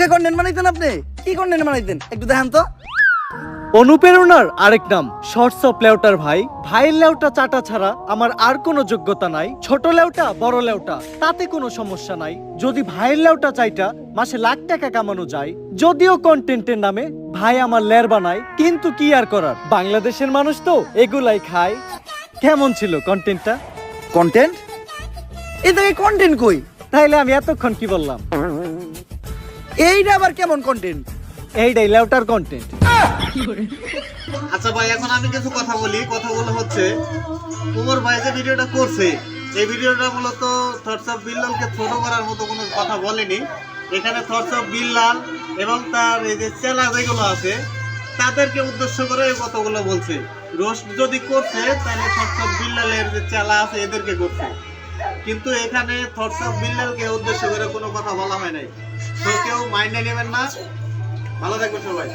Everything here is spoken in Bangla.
দিয়ে কন্টেন্ট বানাইতেন আপনি? কি কন্টেন্ট বানাইতেন একটু দেখান তো। অনুপ্রেরণার আরেক নাম শর্টস অফ লেউটার ভাই। ভাইয়ের লেউটা চাটা ছাড়া আমার আর কোনো যোগ্যতা নাই। ছোট লেউটা বড় লেউটা তাতে কোনো সমস্যা নাই। যদি ভাইয়ের লেউটা চাইটা মাসে লাখ টাকা কামানো যায়। যদিও কন্টেন্টের নামে ভাই আমার লের বানায়, কিন্তু কি আর করার, বাংলাদেশের মানুষ তো এগুলাই খায়। কেমন ছিল কন্টেন্টটা? কন্টেন্ট? এই জায়গায় কন্টেন্ট কই? তাইলে আমি এতক্ষণ কি বললাম? এইটা আবার কেমন কন্টেন্ট? এইটাই লেউটার কন্টেন্ট। আচ্ছা ভাই, এখন আমি কিছু কথা বলি। কথাগুলো হচ্ছে, উমর ভাই যে ভিডিওটা করছে, এই ভিডিওটা মূলত থটস অফ বিল্লালকে ছোট করার মতো কোনো কথা বলেনি। এখানে থটস অফ বিল্লাল এবং তার এই যে চেলা যেগুলো আছে তাদেরকে উদ্দেশ্য করে এই কথাগুলো বলছে। রোস্ট যদি করছে তাহলে থটস অফ বিল্লালের যে চেলা আছে এদেরকে করছে, কিন্তু এখানে থটস অফ বিল্লালকে উদ্দেশ্য করে কোনো কথা বলা হয় নাই। তো কেউ মাইন্ডে নেবেন না। ভালো থাকবেন সবাই।